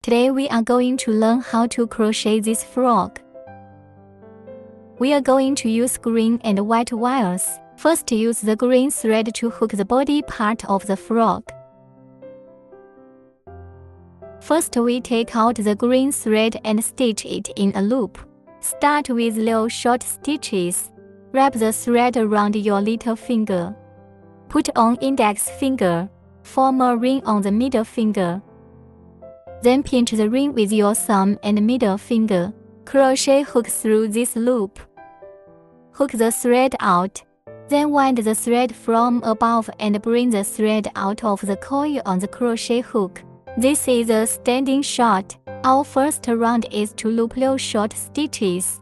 Today we are going to learn how to crochet this frog. We are going to use green and white wires. First, use the green thread to hook the body part of the frog. First, we take out the green thread and stitch it in a loop. Start with little short stitches. Wrap the thread around your little finger. Put on index finger. Form a ring on the middle finger. Then pinch the ring with your thumb and middle finger. Crochet hook through this loop. Hook the thread out. Then wind the thread from above and bring the thread out of the coil on the crochet hook. This is a standing shot. Our first round is to loop little short stitches.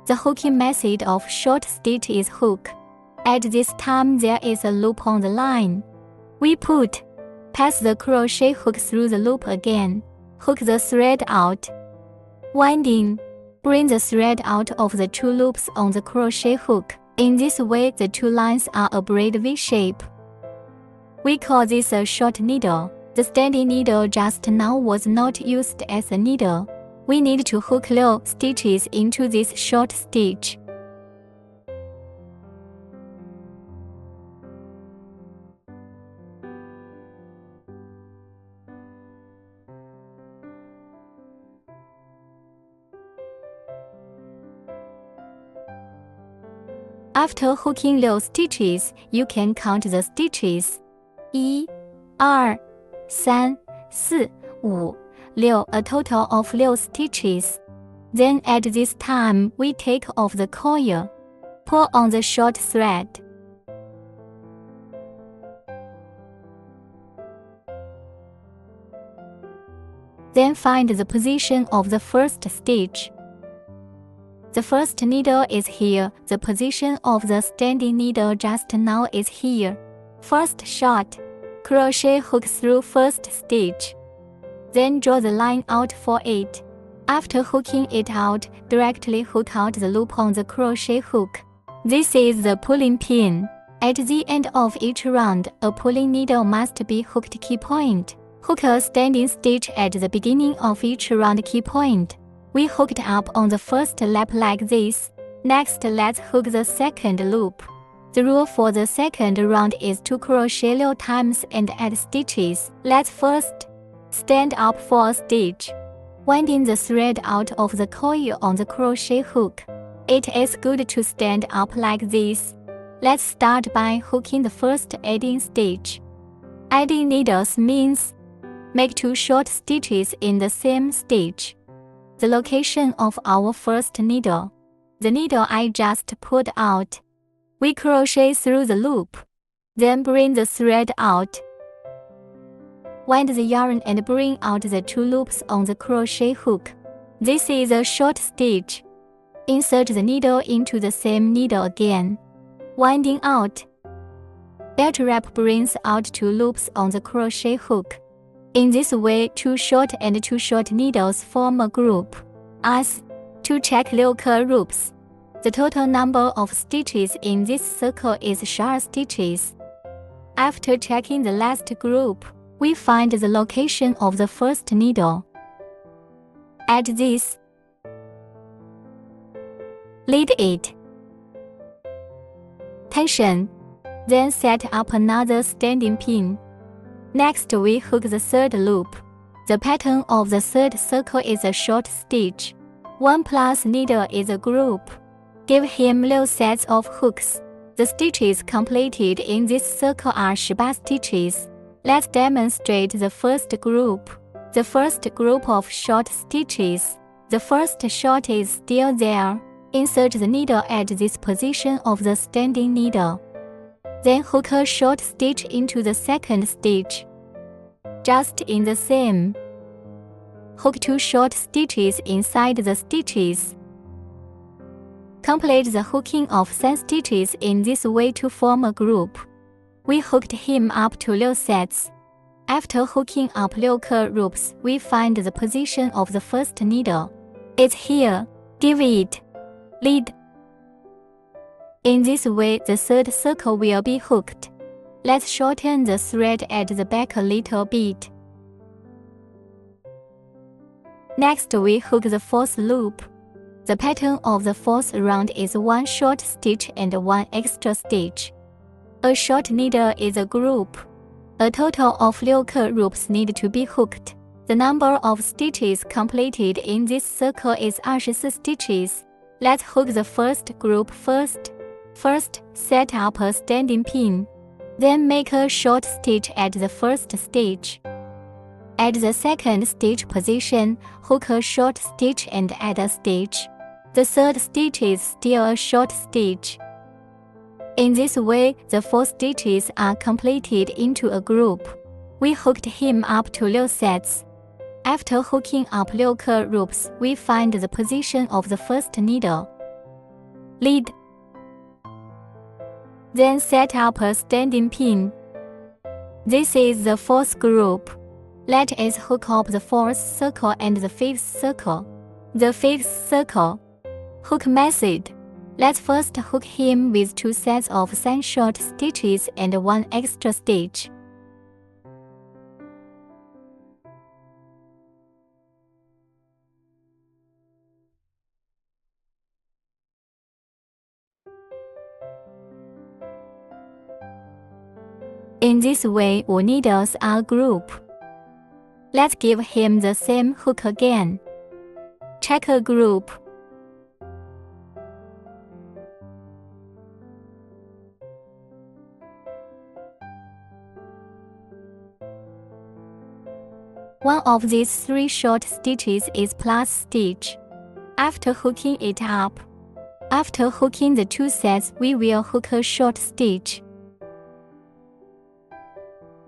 The hooking method of short stitch is hook. At this time there is a loop on the line. We pass the crochet hook through the loop again. Hook the thread out. Winding. Bring the thread out of the two loops on the crochet hook. In this way, the two lines are a braid V shape. We call this a short needle. The standing needle just now was not used as a needle. We need to hook little stitches into this short stitch. After hooking little stitches, you can count the stitches. 1, 2, 3, 4, 5, 6, a total of 6 stitches. Then at this time, we take off the coil. Pull on the short thread. Then find the position of the first stitch. The first needle is here. The position of the standing needle just now is here. First shot. Crochet hook through first stitch. Then draw the line out for it. After hooking it out, directly hook out the loop on the crochet hook. This is the pulling pin. At the end of each round, a pulling needle must be hooked key point. Hook a standing stitch at the beginning of each round key point. We hooked up on the first lap like this. Next, let's hook the second loop. The rule for the second round is to crochet little times and add stitches. Let's first stand up for a stitch, winding the thread out of the coil on the crochet hook. It is good to stand up like this. Let's start by hooking the first adding stitch. Adding needles means make 2 short stitches in the same stitch. The location of our first needle. The needle I just pulled out. We crochet through the loop. Then bring the thread out. Wind the yarn and bring out the 2 loops on the crochet hook. This is a short stitch. Insert the needle into the same needle again. Winding out. Belt wrap brings out 2 loops on the crochet hook. In this way, 2 short and 2 short needles form a group. As to check little loops. The total number of stitches in this circle is 12 stitches. After checking the last group, we find the location of the first needle. Add this. Lead it. Tension. Then set up another standing pin. Next, we hook the third loop. The pattern of the third circle is a short stitch. 1 plus needle is a group. Give him little sets of hooks. The stitches completed in this circle are 18 stitches. Let's demonstrate the first group. The first group of short stitches. The first short is still there. Insert the needle at this position of the standing needle. Then hook a short stitch into the second stitch. Just in the same. Hook 2 short stitches inside the stitches. Complete the hooking of 10 stitches in this way to form a group. We hooked him up to little sets. After hooking up little loops, we find the position of the first needle. It's here. Give it. Lead. In this way, the third circle will be hooked. Let's shorten the thread at the back a little bit. Next, we hook the 4th loop. The pattern of the 4th round is 1 short stitch and 1 extra stitch. A short needle is a group. A total of 6 loops need to be hooked. The number of stitches completed in this circle is 24 stitches. Let's hook the first group first. First, set up a standing pin. Then make a short stitch at the first stitch. At the second stitch position, hook a short stitch and add a stitch. The third stitch is still a short stitch. In this way, the 4 stitches are completed into a group. We hooked him up to 6 sets. After hooking up 6 loops, we find the position of the first needle. Lead. Then set up a standing pin. This is the 4th group. Let us hook up the 4th circle and the 5th circle. The 5th circle. Hook method. Let's first hook him with 2 sets of 3 short stitches and 1 extra stitch. In this way, all needles are grouped. Let's give him the same hook again. Check a group. One of these 3 short stitches is plus stitch. After hooking it up. After hooking the 2 sets, we will hook a short stitch.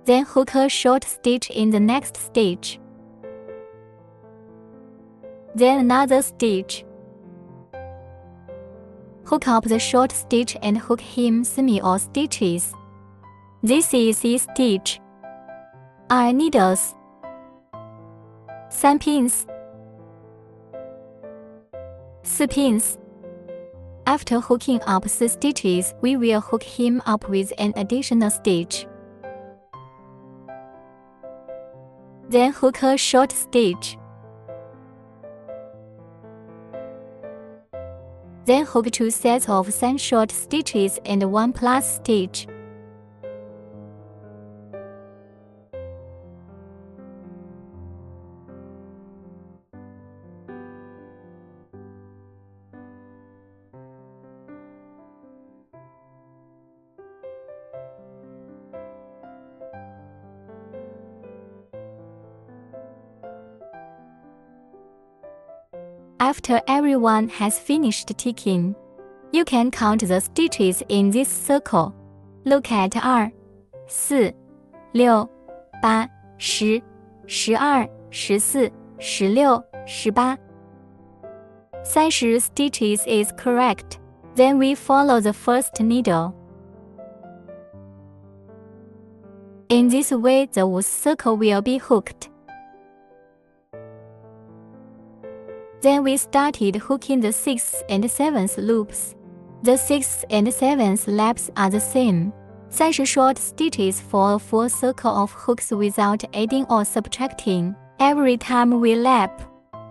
Then hook a short stitch in the next stitch. Then another stitch. Hook up the short stitch and hook him semi all stitches. This is a stitch. R needles. 3 pins. 4 pins. After hooking up 4 stitches, we will hook him up with an additional stitch. Then hook a short stitch. Then hook 2 sets of 3 short stitches and 1 plus stitch. After everyone has finished ticking, you can count the stitches in this circle. Look at 2, 4, 6, 8, 10, 12, 14, 16, 18. 30 stitches is correct. Then we follow the first needle. In this way, the 5th circle will be hooked. Then we started hooking the 6th and 7th loops. The 6th and 7th laps are the same. 30 short stitches for a full circle of hooks without adding or subtracting. Every time we lap.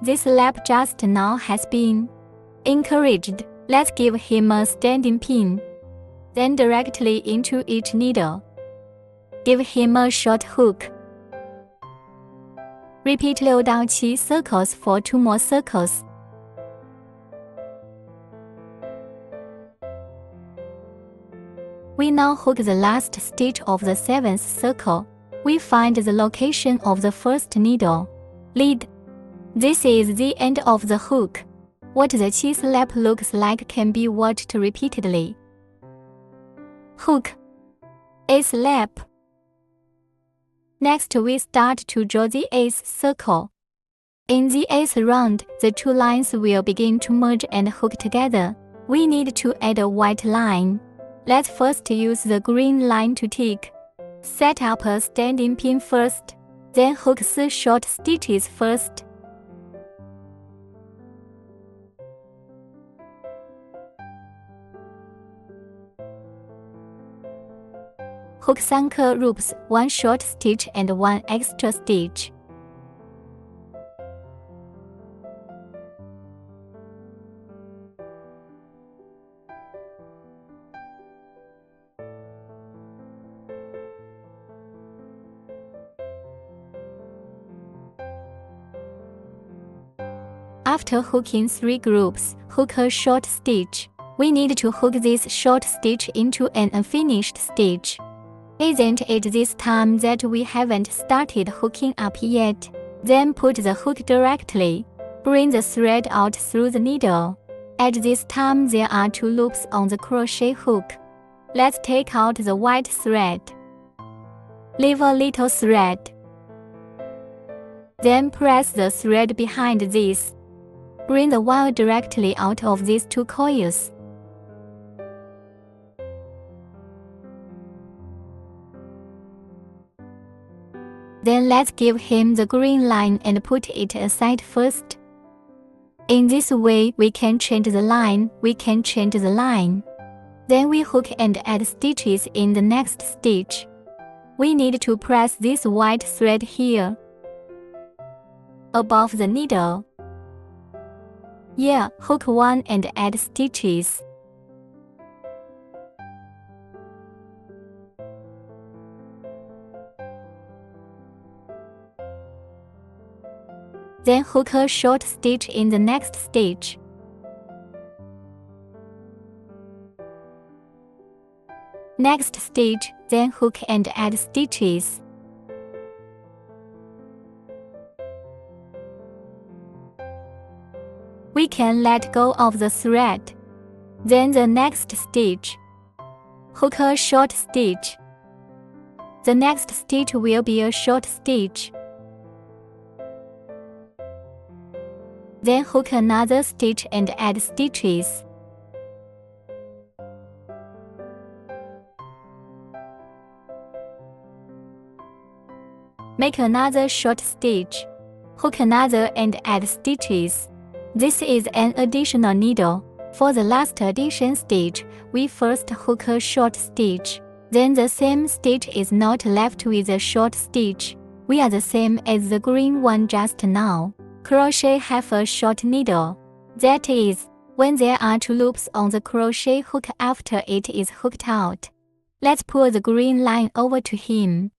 This lap just now has been encouraged. Let's give him a standing pin. Then directly into each needle. Give him a short hook. Repeat 6 到7 circles for 2 more circles. We now hook the last stitch of the 7th circle. We find the location of the first needle. Lead. This is the end of the hook. What the 7th lap looks like can be watched repeatedly. Hook. 8th lap. Next, we start to draw the 8th circle. In the 8th round, the 2 lines will begin to merge and hook together. We need to add a white line. Let's first use the green line to tick. Set up a standing pin first, then hook 4 short stitches first. Hook 3 loops, 1 short stitch and 1 extra stitch. After hooking 3 groups, hook a short stitch. We need to hook this short stitch into an unfinished stitch. Isn't it this time that we haven't started hooking up yet? Then put the hook directly. Bring the thread out through the needle. At this time there are 2 loops on the crochet hook. Let's take out the white thread. Leave a little thread. Then press the thread behind this. Bring the wire directly out of these 2 coils. Then let's give him the green line and put it aside first. In this way we can change the line, Then we hook and add stitches in the next stitch. We need to press this white thread here, above the needle. Yeah, hook 1 and add stitches. Then hook a short stitch in the next stitch. Next stitch, then hook and add stitches. We can let go of the thread. Then the next stitch. Hook a short stitch. The next stitch will be a short stitch. Then hook another stitch and add stitches. Make another short stitch. Hook another and add stitches. This is an additional needle. For the last addition stitch, we first hook a short stitch. Then the same stitch is not left with a short stitch. We are the same as the green one just now. Crochet half a short needle. That is, when there are 2 loops on the crochet hook after it is hooked out. Let's pull the green line over to him.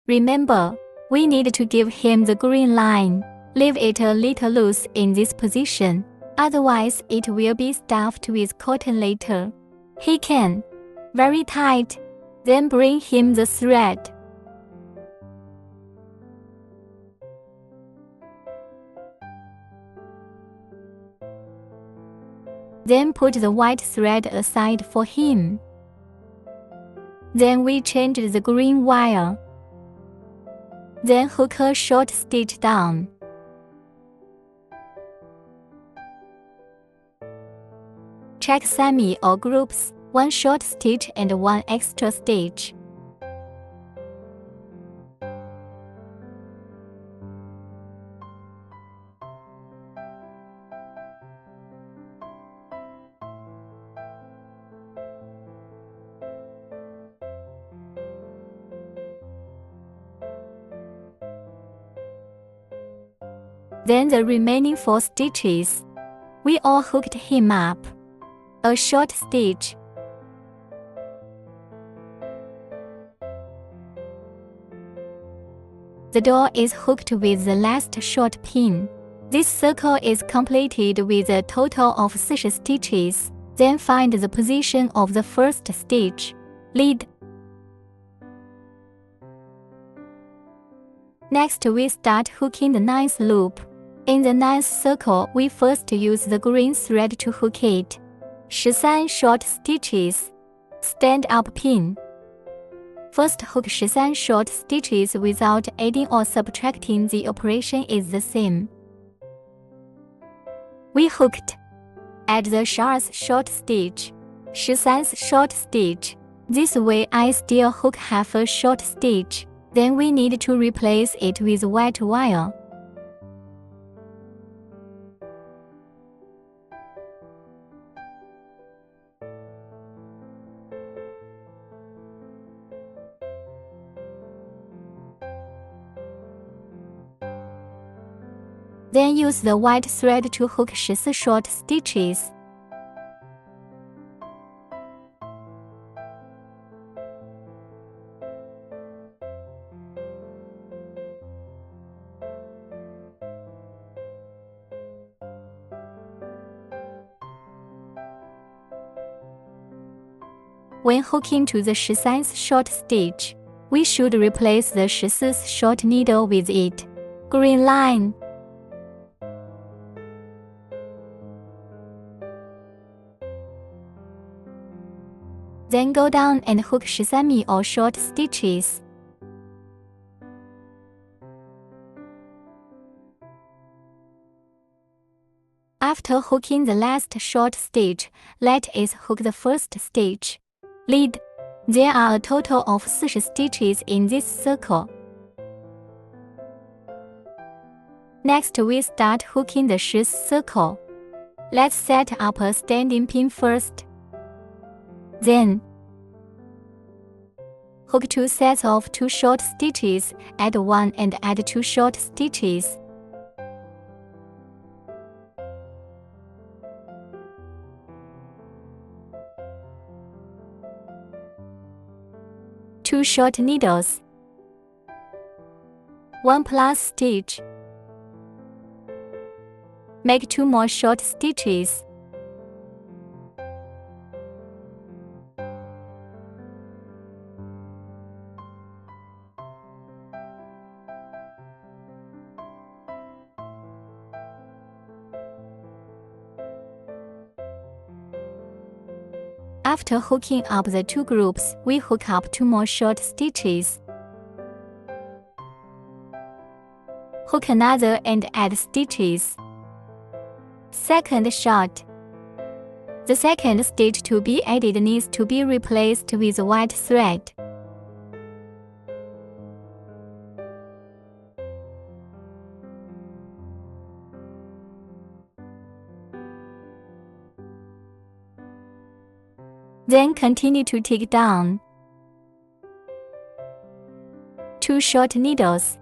Remember, we need to give him the green line. Leave it a little loose in this position, otherwise it will be stuffed with cotton later. He can. Very tight. Then bring him the thread. Then put the white thread aside for him. Then we change the green wire. Then hook a short stitch down. Check semi or groups, 1 short stitch and 1 extra stitch. Then the remaining 4 stitches. We all hooked him up. A short stitch. The door is hooked with the last short pin. This circle is completed with a total of 6 stitches. Then find the position of the first stitch. Lead. Next we start hooking the 9th loop. In the 9th circle, we first use the green thread to hook it. 13 short stitches. Stand up pin. First hook 13 short stitches without adding or subtracting. The operation is the same. We hooked. Add the 12th short stitch. 13th short stitch. This way I still hook half a short stitch. Then we need to replace it with white wire. Then use the white thread to hook 14 short stitches. When hooking to the 13th short stitch, we should replace the 14th short needle with it. Green line. Then go down and hook 13 or short stitches. After hooking the last short stitch, let us hook the first stitch. Lead. There are a total of 40 stitches in this circle. Next, we start hooking the 10th circle. Let's set up a standing pin first. Then, hook 2 sets of 2 short stitches, add 1 and add 2 short stitches. Two short needles. 1 plus stitch. Make 2 more short stitches. After hooking up the 2 groups, we hook up 2 more short stitches. Hook another and add stitches. Second short. The second stitch to be added needs to be replaced with white thread. Then continue to take down 2 short needles.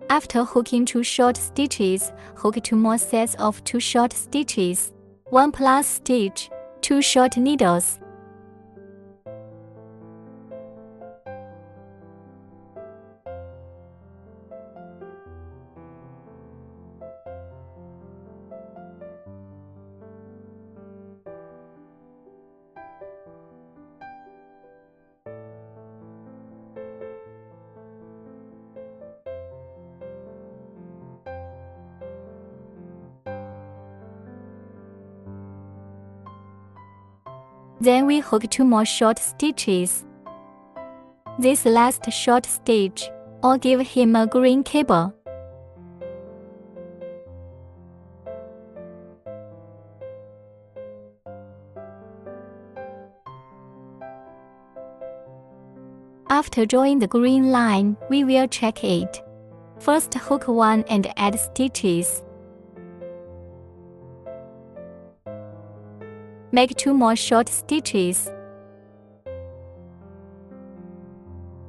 After hooking 2 short stitches, hook 2 more sets of 2 short stitches. 1 plus stitch, 2 short needles. Then we hook 2 more short stitches. This last short stitch, or give him a green cable. After drawing the green line, we will check it. First hook 1 and add stitches. Make 2 more short stitches.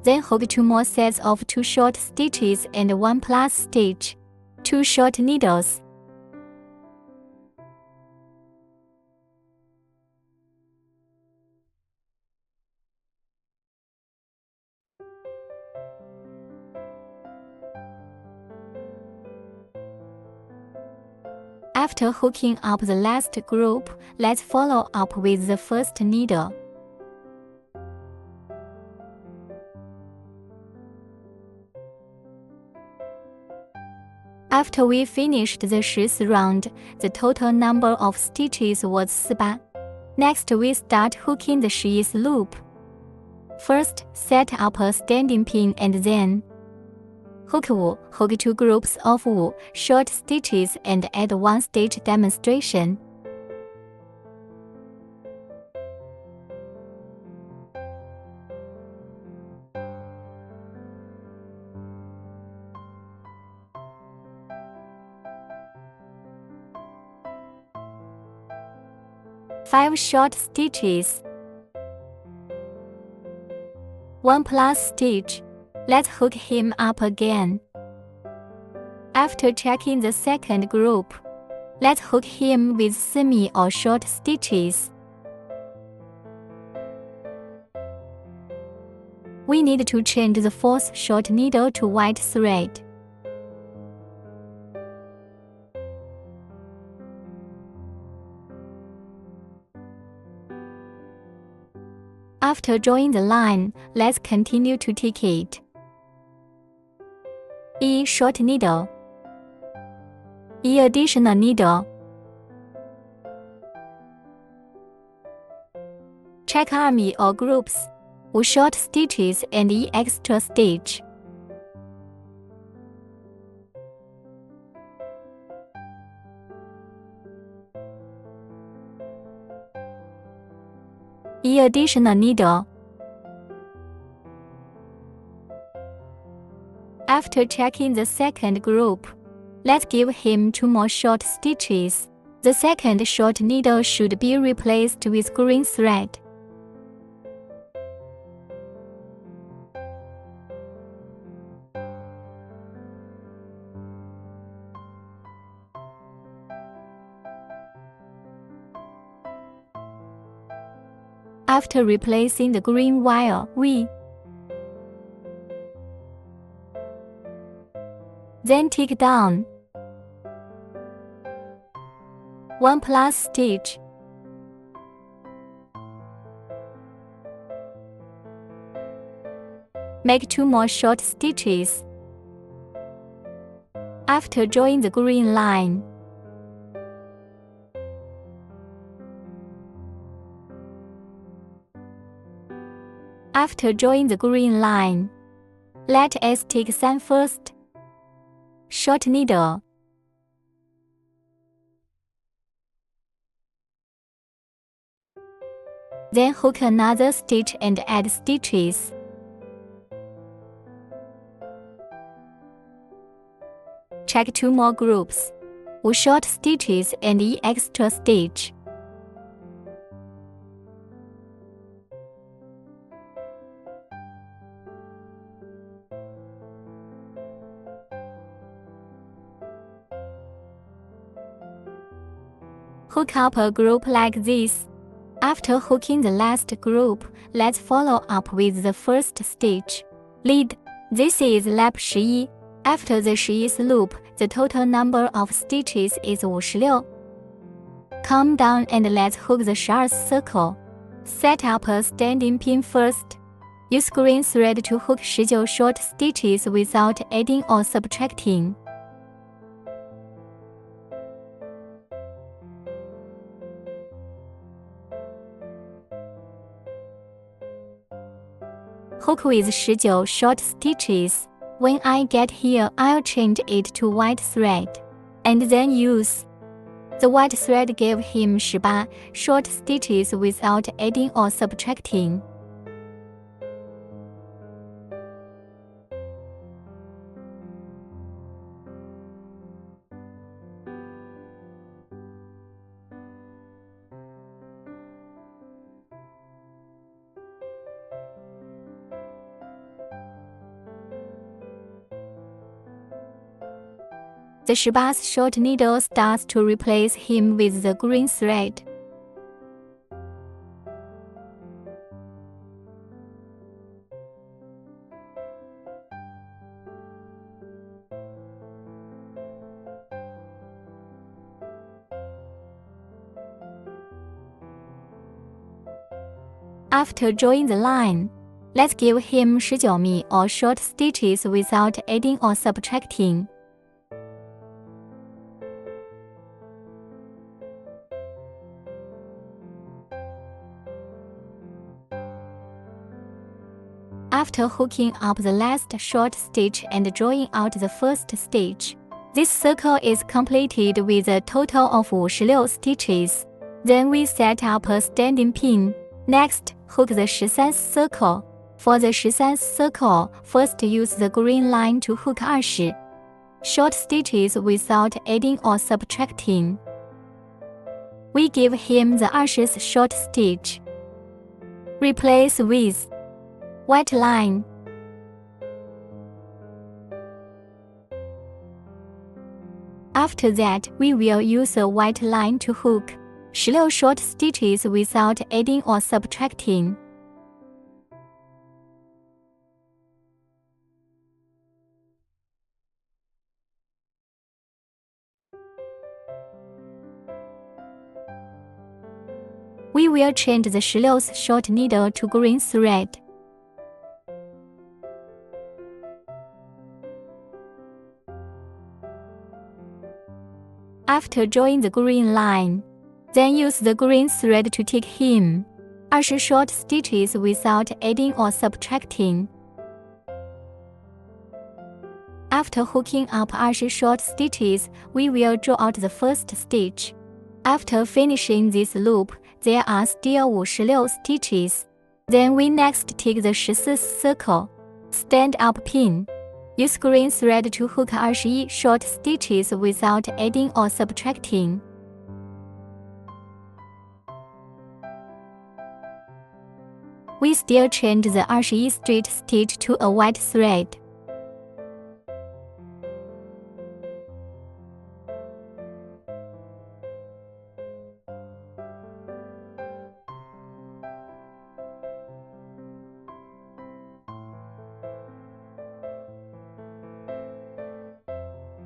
Then hook 2 more sets of 2 short stitches and 1 plus stitch, 2 short needles. After hooking up the last group, let's follow up with the first needle. After we finished the 10th round, the total number of stitches was 48. Next, we start hooking the 10th loop. First, set up a standing pin and then hook 5, hook 2 groups of 5 short stitches and add 1 stitch demonstration. Five short stitches. 1 plus stitch. Let's hook him up again. After checking the second group, let's hook him with semi or short stitches. We need to change the 4th short needle to white thread. After drawing the line, let's continue to tick it. E short needle, E additional needle. Check army or groups, with short stitches and E extra stitch. E additional needle. After checking the second group, let's give him 2 more short stitches. The second short needle should be replaced with green thread. After replacing the green wire, we then tick down 1 plus stitch. Make 2 more short stitches. After drawing the green line, let us take some first. Short needle, then hook another stitch and add stitches. Check 2 more groups, with short stitches and E extra stitch. Hook up a group like this. After hooking the last group, let's follow up with the first stitch. Lead. This is lap 11. After the 11th loop, the total number of stitches is 56. Come down and let's hook the 12th circle. Set up a standing pin first. Use green thread to hook 19 short stitches without adding or subtracting. Hook with 19 short stitches. When I get here, I'll change it to white thread, and then use the white thread gave him 18 short stitches without adding or subtracting. The 18th short needle starts to replace him with the green thread. After drawing the line, let's give him 19 or short stitches without adding or subtracting. After hooking up the last short stitch and drawing out the first stitch, this circle is completed with a total of 56 stitches. Then we set up a standing pin. Next, hook the 13th circle. For the 13th circle, first use the green line to hook 20 short stitches without adding or subtracting. We give him the 20th short stitch. Replace with white line. After that, we will use a white line to hook 16 short stitches without adding or subtracting. We will change the 16th short needle to green thread. After drawing the green line, then use the green thread to take hem 20 short stitches without adding or subtracting. After hooking up 20 short stitches, we will draw out the first stitch. After finishing this loop, there are still 56 stitches. Then we next take the 14th circle, stand up pin. Use green thread to hook 21 short stitches without adding or subtracting. We still change the 21 straight stitch to a white thread.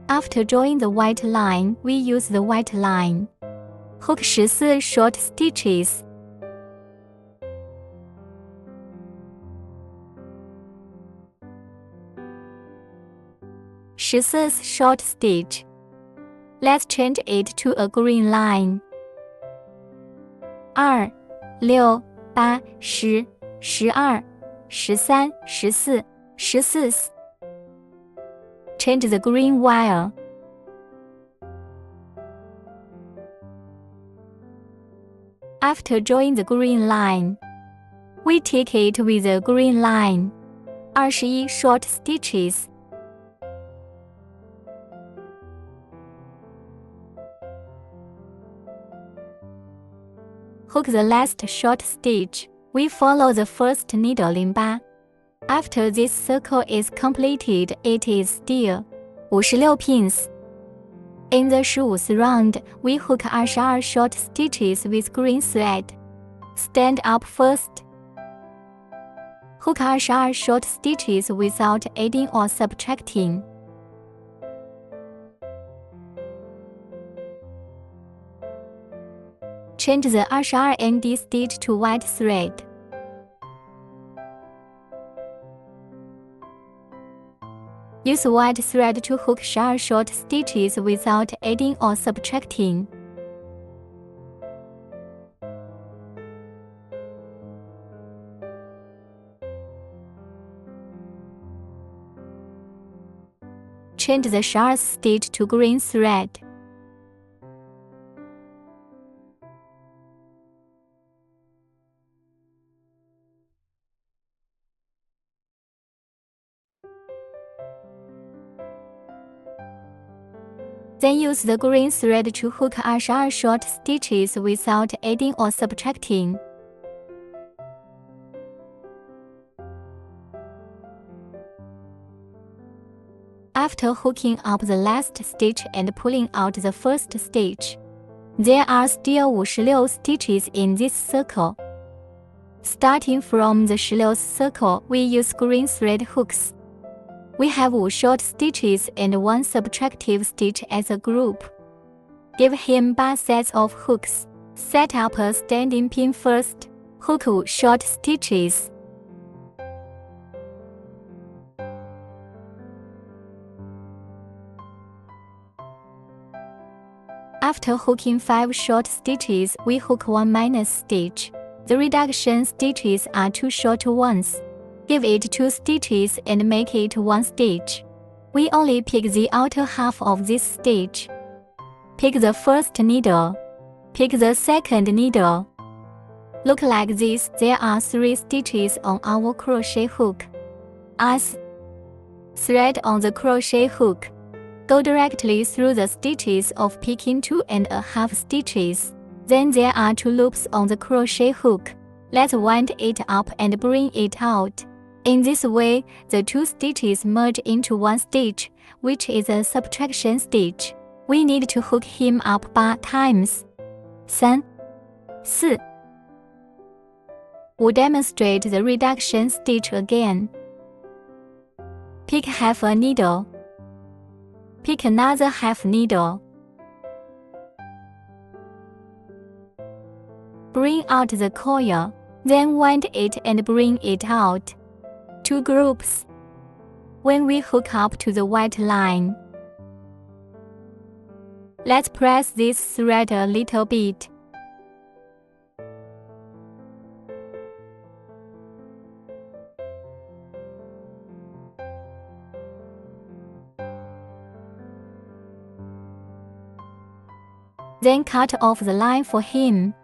After drawing the white line, we use the white line. Hook 14 short stitches. Sixth short stitch. Let's change it to a green line. 2、6、8、10、12、13、14、14th. Change the green wire. After drawing the green line, we take it with the green line. 21 short stitches. Hook the last short stitch. We follow the first needle 08. After this circle is completed, it is still 56 pins. In the 15th round, we hook 22 short stitches with green thread. Stand up first. Hook 22 short stitches without adding or subtracting. Change the 22 end stitch to white thread. Use white thread to hook 12 short stitches without adding or subtracting. Change the 12th stitch to green thread. Then use the green thread to hook 22 short stitches without adding or subtracting. After hooking up the last stitch and pulling out the first stitch, there are still 56 stitches in this circle. Starting from the 16th circle, we use green thread hooks. We have 5 short stitches and 1 subtractive stitch as a group. Give him 8 sets of hooks. Set up a standing pin first. Hook 5 short stitches. After hooking 5 short stitches, we hook 1 minus stitch. The reduction stitches are 2 short ones. Give it 2 stitches and make it 1 stitch. We only pick the outer half of this stitch. Pick the first needle. Pick the second needle. Look like this. There are 3 stitches on our crochet hook. As thread on the crochet hook. Go directly through the stitches of picking 2.5 stitches. Then there are 2 loops on the crochet hook. Let's wind it up and bring it out. In this way, the 2 stitches merge into 1 stitch, which is a subtraction stitch. We need to hook him up 8 times. 3, 4. We'll demonstrate the reduction stitch again. Pick half a needle. Pick another half needle. bring out the coil, then wind it and bring it out. 2 groups. When we hook up to the white line, let's press this thread a little bit. Then cut off the line for him.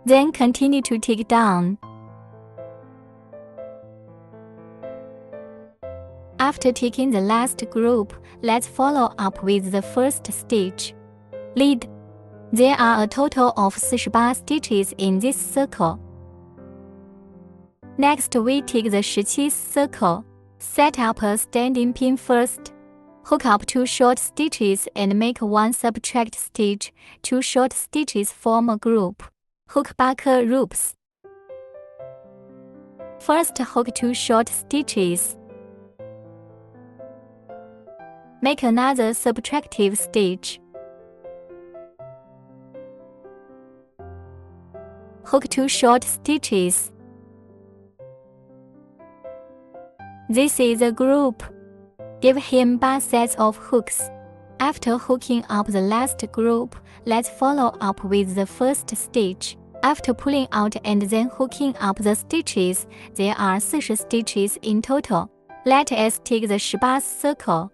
Then continue to take down. After taking the last group, let's follow up with the first stitch. Lead. There are a total of 48 stitches in this circle. Next, we take the 17th circle. Set up a standing pin first. Hook up 2 short stitches and make 1 subtract stitch. 2 short stitches form a group. Hook back loops. First, hook 2 short stitches. Make another subtractive stitch. Hook 2 short stitches. This is a group. Give him 8 sets of hooks. After hooking up the last group, let's follow up with the first stitch. After pulling out and then hooking up the stitches, there are 40 stitches in total. Let us take the 18th circle.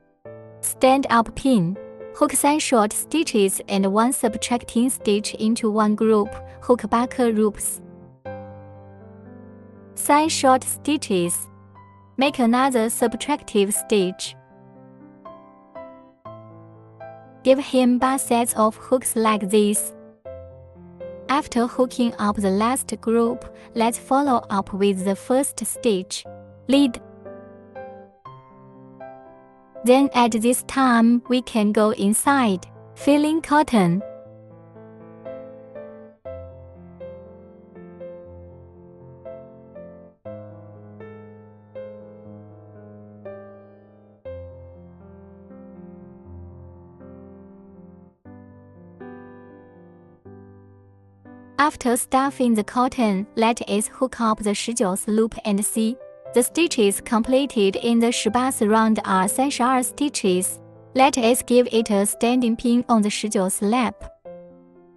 Stand up pin. Hook 3 short stitches and 1 subtracting stitch into 1 group. Hook back loops. 3 short stitches. Make another subtractive stitch. Give him 8 sets of hooks like this. After hooking up the last group, let's follow up with the first stitch. Lead. Then at this time, we can go inside, filling cotton. After stuffing the cotton, let us hook up the 19th loop and see. The stitches completed in the 18th round are 32 stitches. Let us give it a standing pin on the 19th lap.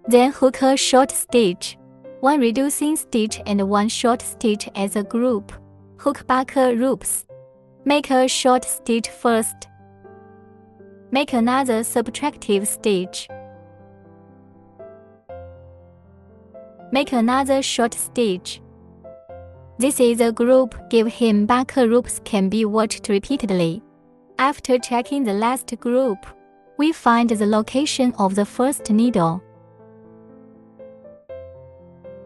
Then hook a short stitch, 1 reducing stitch and 1 short stitch as a group. Hook back loops. Make a short stitch first. Make another subtractive stitch. Make another short stitch. This is a group. Give him back loops can be watched repeatedly. After checking the last group, we find the location of the first needle.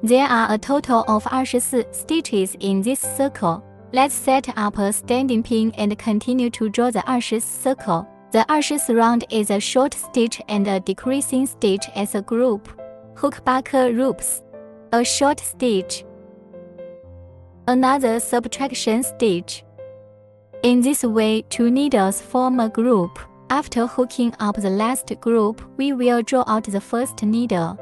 There are a total of 24 stitches in this circle. Let's set up a standing pin and continue to draw the 20th circle. The 20th round is a short stitch and a decreasing stitch as a group. Hook back loops. A short stitch. Another subtraction stitch. In this way, 2 needles form a group. After hooking up the last group, we will draw out the first needle.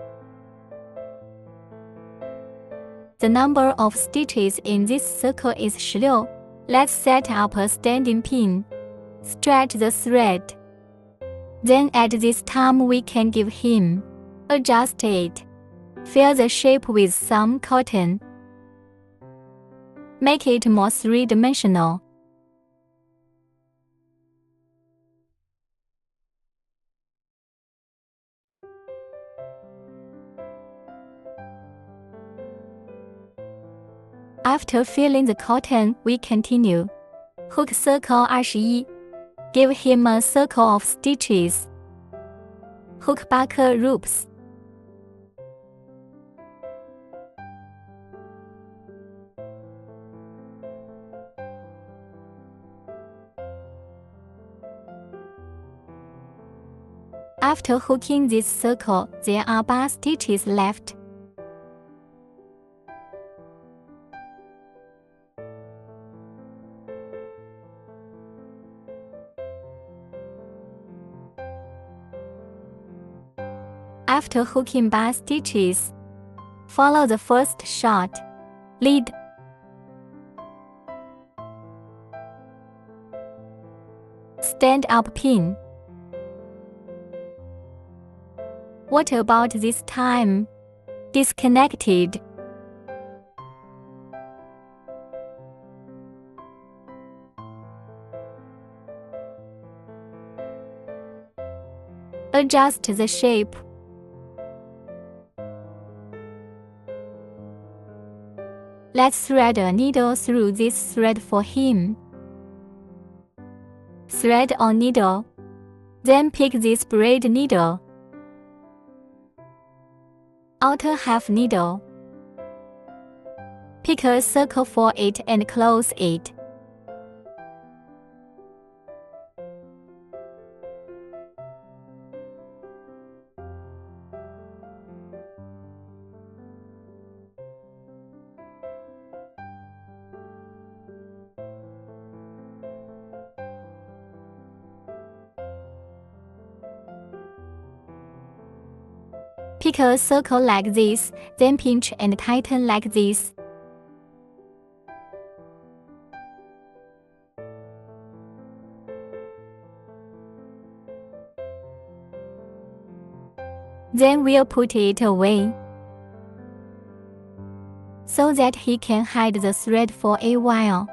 The number of stitches in this circle is 16. Let's set up a standing pin. Stretch the thread. Then at this time we can give him. Adjust it. Fill the shape with some cotton. Make it more 3-dimensional. After filling the cotton, we continue. Hook circle 21. Give him a circle of stitches. Hook back loops. After hooking this circle, there are 8 stitches left. After hooking bar stitches, follow the first short, lead. Stand up pin. What about this time? Disconnected. Adjust the shape. Let's thread a needle through this thread for him. Thread on needle. Then pick this braid needle. Outer half needle. Pick a circle for it and close it. Pick a circle like this, then pinch and tighten like this. Then we'll put it away, so that he can hide the thread for a while.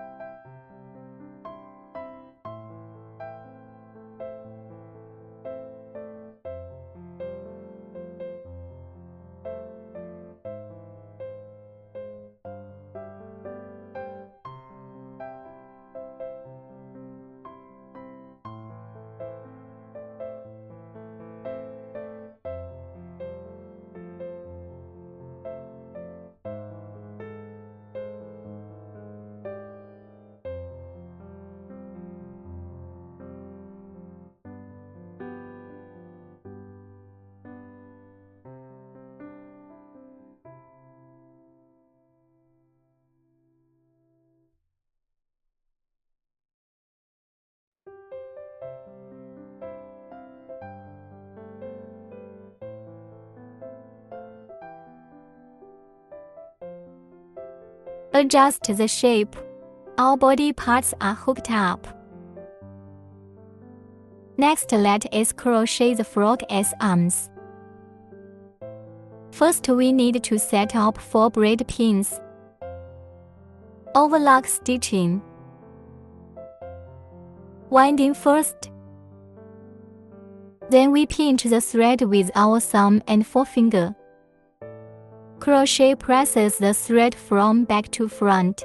Adjust the shape. All body parts are hooked up. Next, let us crochet the frog's arms. First, we need to set up 4 braid pins. Overlock stitching. Winding first. Then we pinch the thread with our thumb and forefinger. Crochet presses the thread from back to front.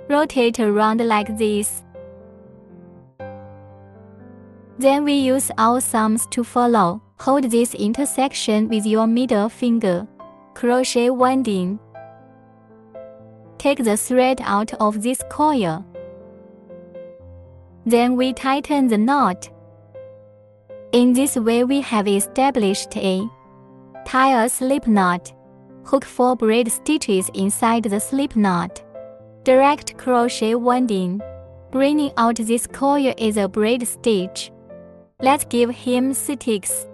Rotate around like this. Then we use our thumbs to follow. Hold this intersection with your middle finger. Crochet winding. Take the thread out of this coil. Then we tighten the knot. In this way we have established a tie a slip knot. Hook 4 braid stitches inside the slip knot. Direct crochet winding. Bringing out this coil is a braid stitch. Let's give him sticks.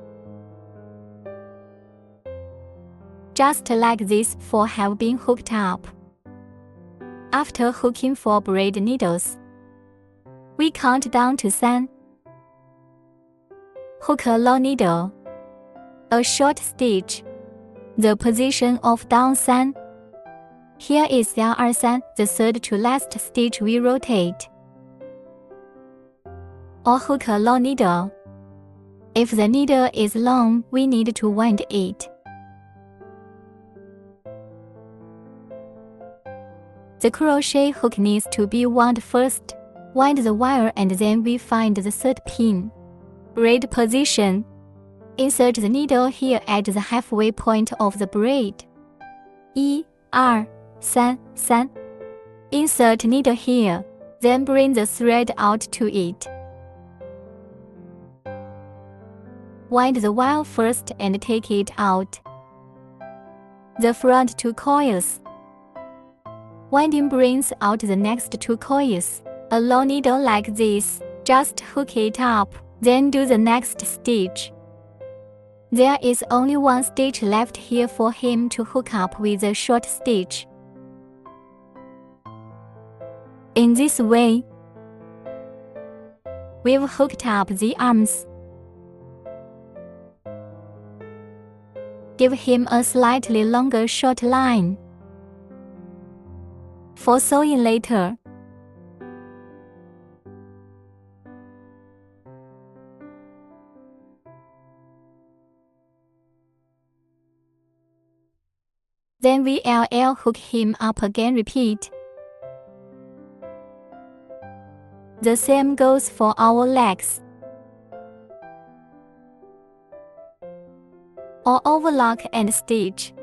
Just like this 4 have been hooked up. After hooking 4 braid needles, we count down to 3. Hook a long needle. A short stitch. The position of down 3. Here is 2, 3, the third to last stitch we rotate. Or hook a long needle. If the needle is long, we need to wind it. The crochet hook needs to be wound first. Wind the wire and then we find the 3rd pin. Braid position. Insert the needle here at the halfway point of the braid. 1, 2, 3, 3. Insert needle here, then bring the thread out to it. Wind the wire first and take it out. The front 2 coils. Winding brings out the next 2 coils. A long needle like this, just hook it up, then do the next stitch. There is only one stitch left here for him to hook up with a short stitch. In this way, we've hooked up the arms. Give him a slightly longer short line for sewing later. Then VLL hook him up again, repeat. The same goes for our legs. Or overlock and stitch.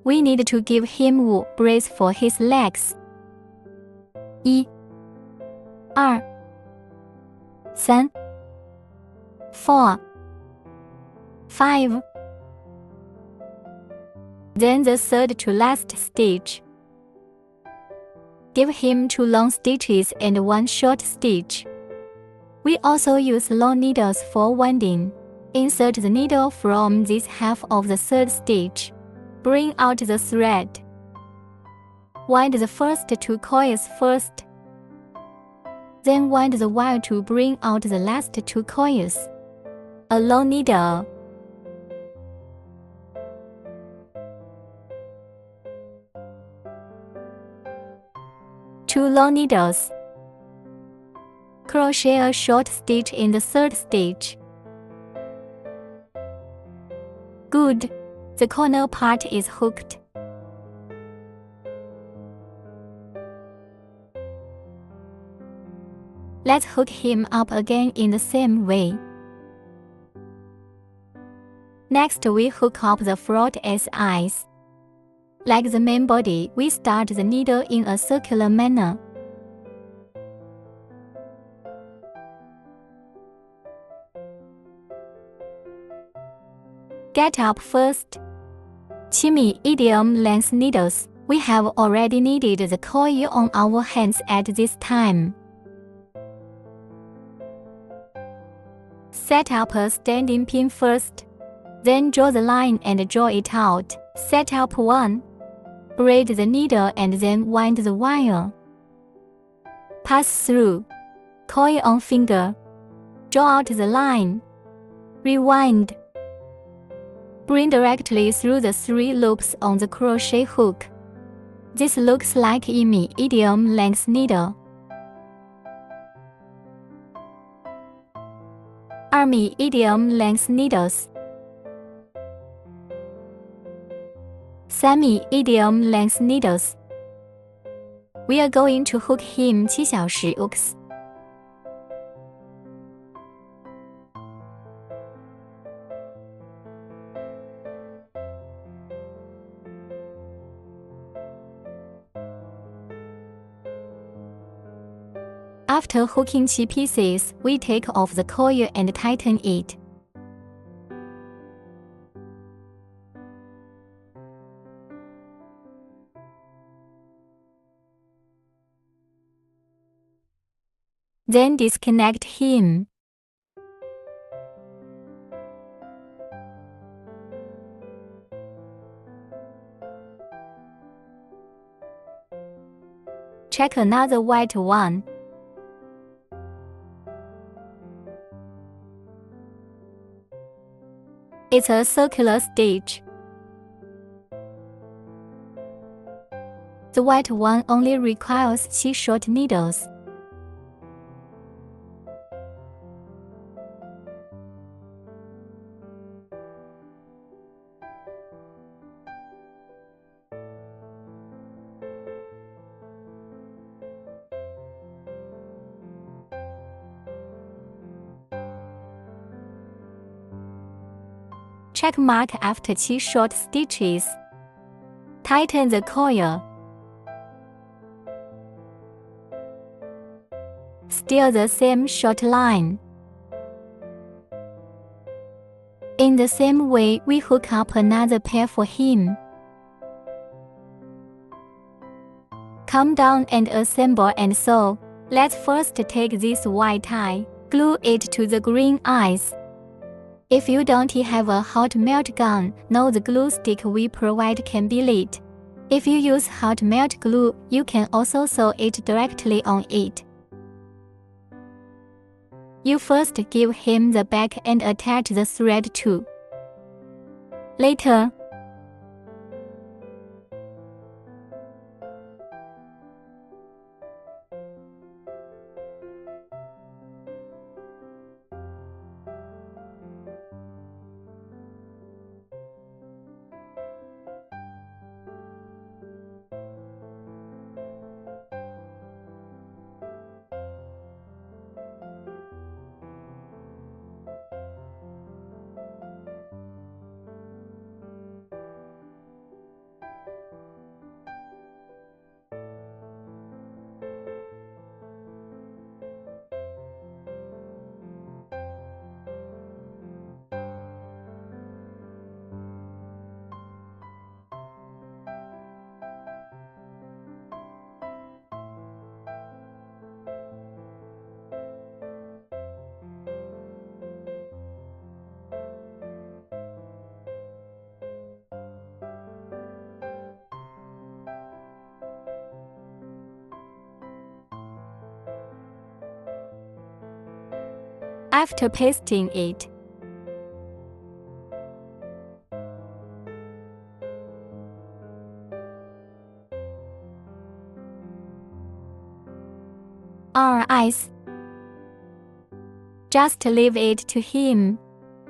We need to give him wool brace for his legs. 1, 2, 3, 4, 5. Then the third to last stitch. Give him 2 long stitches and 1 short stitch. We also use long needles for winding. Insert the needle from this half of the third stitch. Bring out the thread. Wind the first 2 coils first. Then wind the wire to bring out the last 2 coils. A long needle. Two long needles. Crochet a short stitch in the third stitch. Good. The corner part is hooked. Let's hook him up again in the same way. Next, we hook up the front as eyes. Like the main body, we start the needle in a circular manner. Get up first. 7 medium length needles. We have already knitted the coil on our hands at this time. Set up a standing pin first. Then draw the line and draw it out. Set up 1. Braid the needle and then wind the wire. Pass through. Coil on finger. Draw out the line. Rewind. Bring directly through the 3 loops on the crochet hook. This looks like a medium length needle. 2 medium length needles. 3 medium length needles. We are going to hook him 7小时 hooks. After hooking 7 pieces, we take off the coil and tighten it. Then disconnect him. Check another white one. It's a circular stitch. The white one only requires 7 short needles. Check mark after 7 short stitches. Tighten the coil. Still the same short line. In the same way, we hook up another pair for him. Come down and assemble and sew. Let's first take this white tie. Glue it to the green eyes. If you don't have a hot melt gun, no, the glue stick we provide can be lit. If you use hot melt glue, you can also sew it directly on it. You first give him the back and attach the thread too. Later, after pasting it, our eyes, just leave it to him.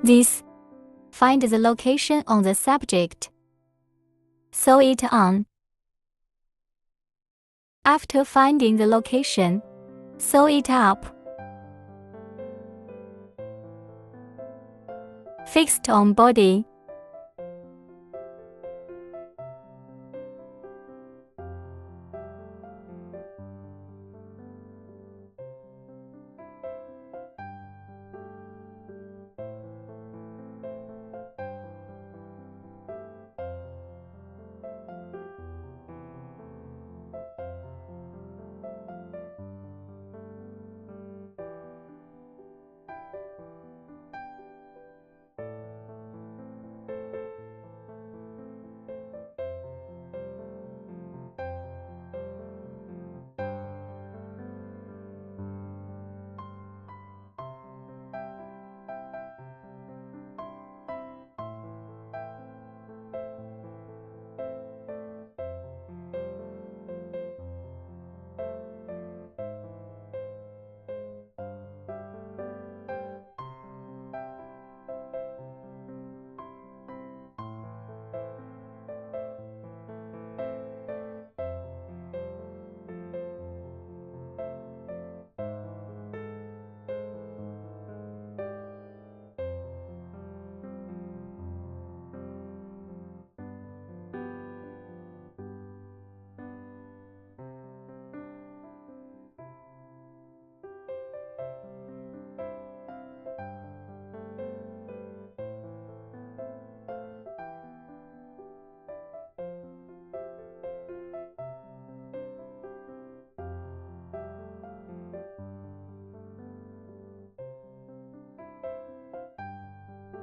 This, find the location on the subject. Sew it on. After finding the location, sew it up. Fixed on body.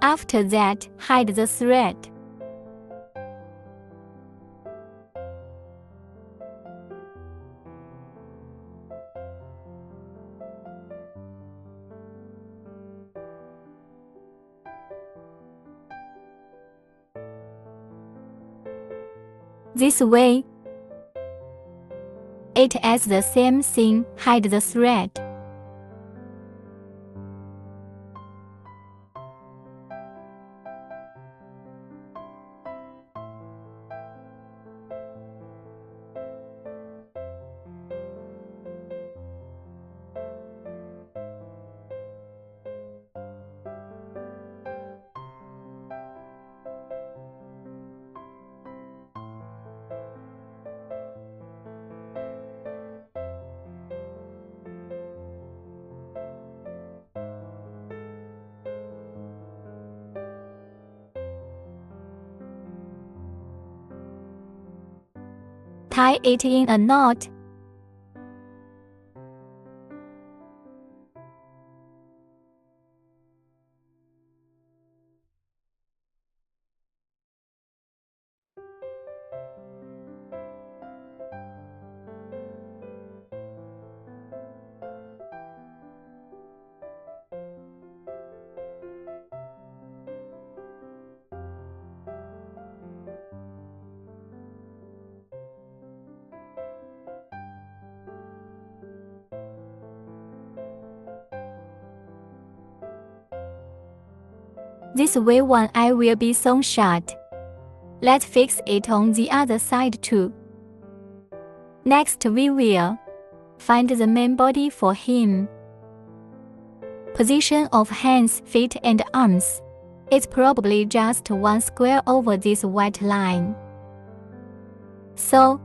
After that, hide the thread. This way, it is the same thing, hide the thread. Tie it in a knot. This way one eye will be sewn shut. Let's fix it on the other side too. Next we will find the main body for him. Position of hands, feet and arms. It's probably just one square over this white line. So,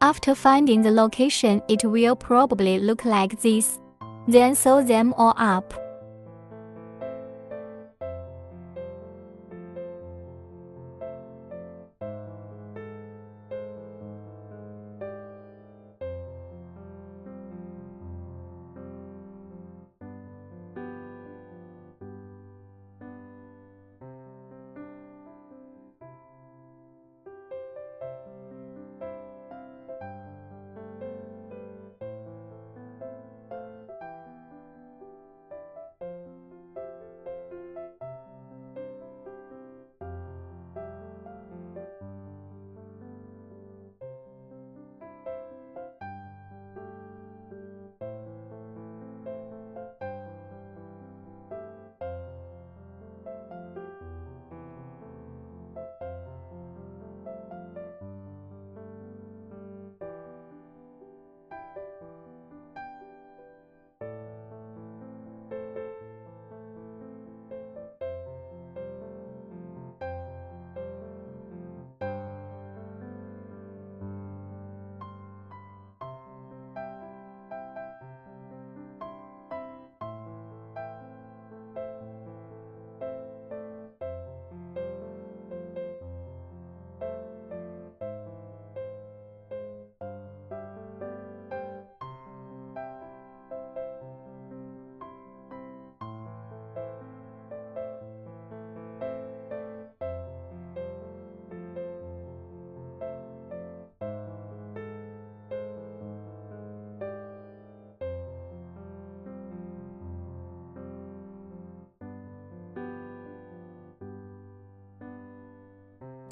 after finding the location, it will probably look like this. Then sew them all up.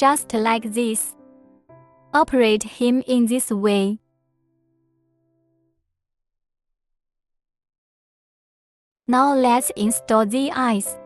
Just like this. Operate him in this way. Now let's install the eyes.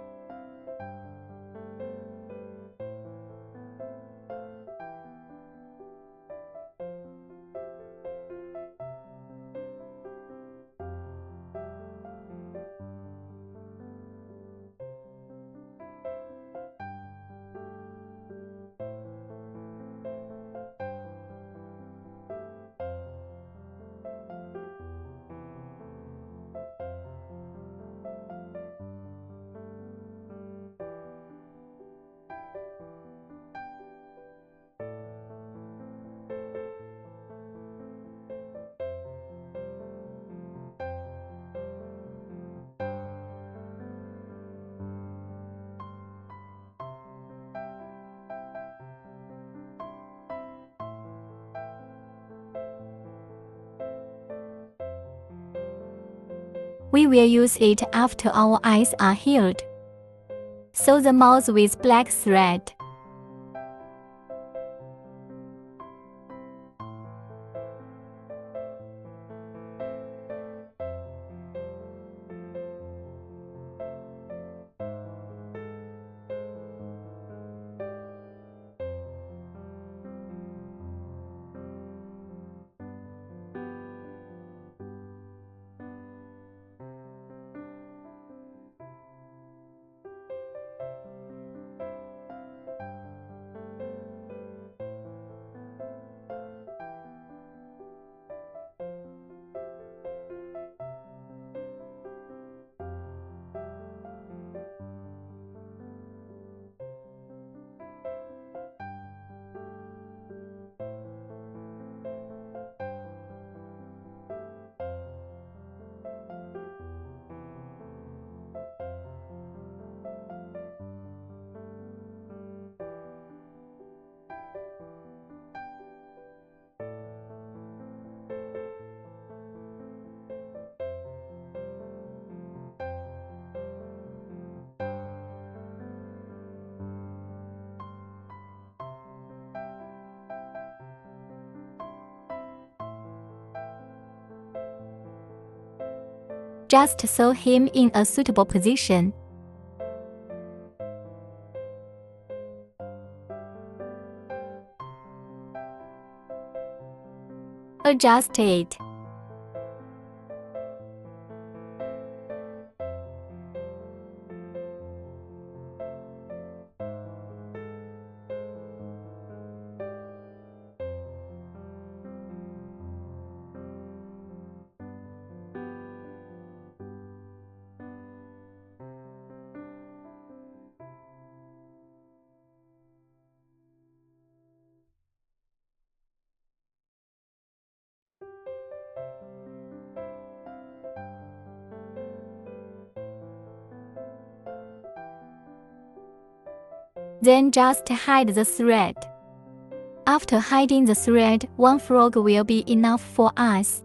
We will use it after our eyes are healed. Sew the mouth with black thread. Just sew him in a suitable position. Adjust it. Then just hide the thread. After hiding the thread, one frog will be enough for us.